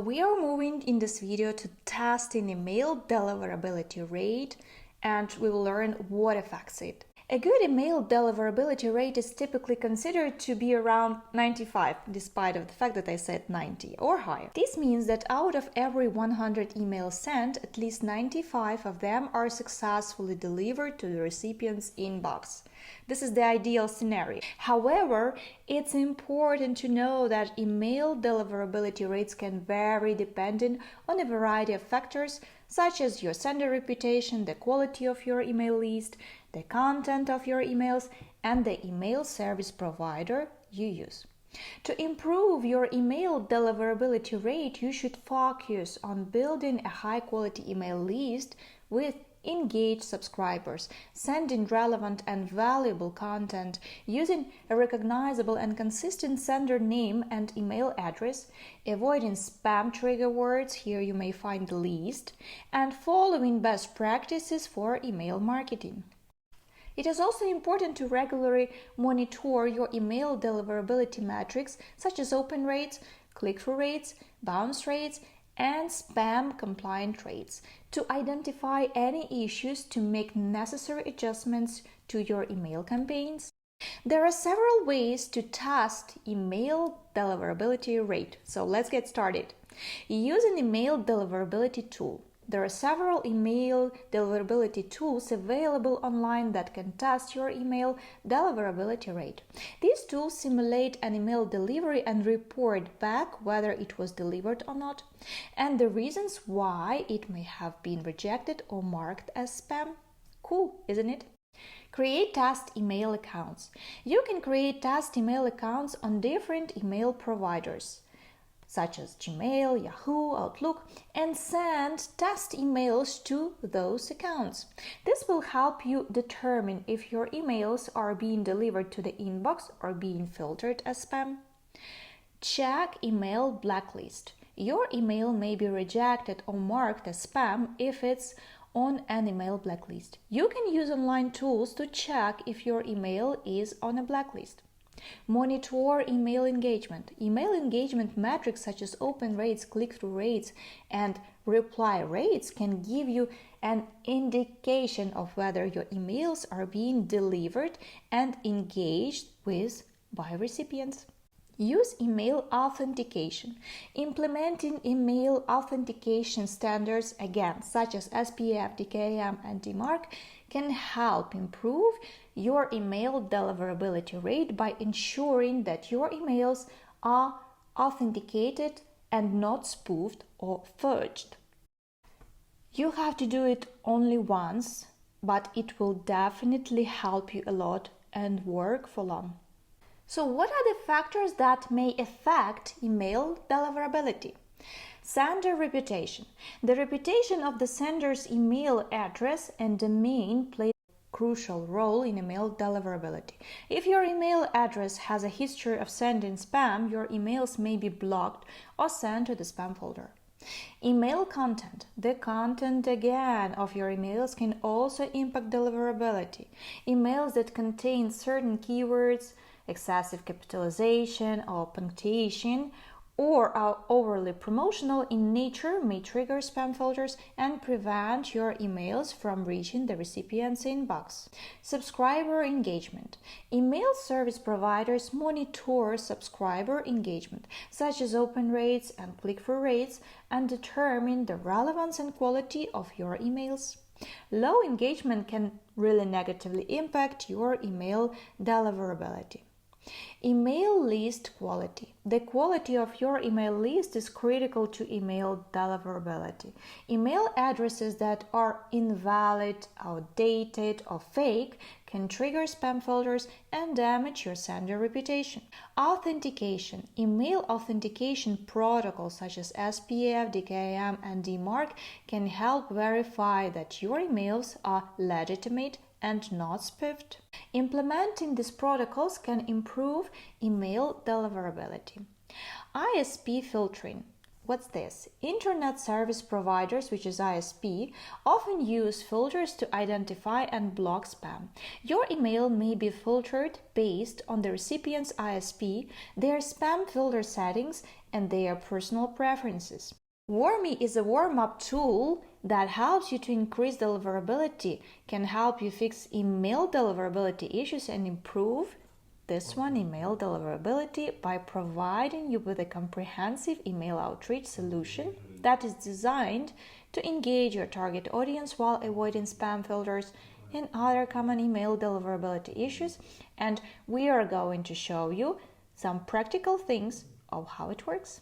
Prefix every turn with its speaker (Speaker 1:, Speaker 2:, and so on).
Speaker 1: we are moving in this video to testing email deliverability rate, and we will learn what affects it. A good email deliverability rate is typically considered to be around 95, despite of the fact that I said 90 or higher. This means that out of every 100 emails sent, at least 95 of them are successfully delivered to the recipient's inbox. This is the ideal scenario. However, it's important to know that email deliverability rates can vary depending on a variety of factors, such as your sender reputation, the quality of your email list, the content of your emails, and the email service provider you use. To improve your email deliverability rate, you should focus on building a high-quality email list with engaged subscribers, sending relevant and valuable content, using a recognizable and consistent sender name and email address, avoiding spam trigger words, here you may find the list, and following best practices for email marketing. It is also important to regularly monitor your email deliverability metrics such as open rates, click-through rates, bounce rates, and spam compliant rates to identify any issues to make necessary adjustments to your email campaigns. There are several ways to test email deliverability rate, so let's get started. Use an email deliverability tool. There are several email deliverability tools available online that can test your email deliverability rate. These tools simulate an email delivery and report back whether it was delivered or not, and the reasons why it may have been rejected or marked as spam. Cool, isn't it? Create test email accounts. You can create test email accounts on different email providers, such as Gmail, Yahoo, Outlook, and send test emails to those accounts. This will help you determine if your emails are being delivered to the inbox or being filtered as spam. Check email blacklist. Your email may be rejected or marked as spam if it's on an email blacklist. You can use online tools to check if your email is on a blacklist. Monitor email engagement. Email engagement metrics such as open rates, click-through rates, and reply rates can give you an indication of whether your emails are being delivered and engaged with by recipients. Use email authentication. Implementing email authentication standards, again, such as SPF, DKIM, and DMARC, can help improve your email deliverability rate by ensuring that your emails are authenticated and not spoofed or forged. You have to do it only once, but it will definitely help you a lot and work for long. So what are the factors that may affect email deliverability? Sender reputation. The reputation of the sender's email address and domain plays a crucial role in email deliverability. If your email address has a history of sending spam, your emails may be blocked or sent to the spam folder. Email content. The content again of your emails can also impact deliverability. Emails that contain certain keywords, excessive capitalization or punctuation, or are overly promotional in nature may trigger spam filters and prevent your emails from reaching the recipient's inbox. Subscriber engagement. Email service providers monitor subscriber engagement, such as open rates and click-through rates, and determine the relevance and quality of your emails. Low engagement can really negatively impact your email deliverability. Email list quality. The quality of your email list is critical to email deliverability. Email addresses that are invalid, outdated, or fake can trigger spam filters and damage your sender reputation. Authentication. Email authentication protocols such as SPF, DKIM, and DMARC can help verify that your emails are legitimate and not spoofed. Implementing these protocols can improve email deliverability. ISP filtering. What's this? Internet service providers, which is ISP, often use filters to identify and block spam. Your email may be filtered based on the recipient's ISP, their spam filter settings, and their personal preferences. Warmy is a warm-up tool that helps you to increase deliverability, can help you fix email deliverability issues and improve email deliverability by providing you with a comprehensive email outreach solution that is designed to engage your target audience while avoiding spam filters and other common email deliverability issues. And we are going to show you some practical things of how it works.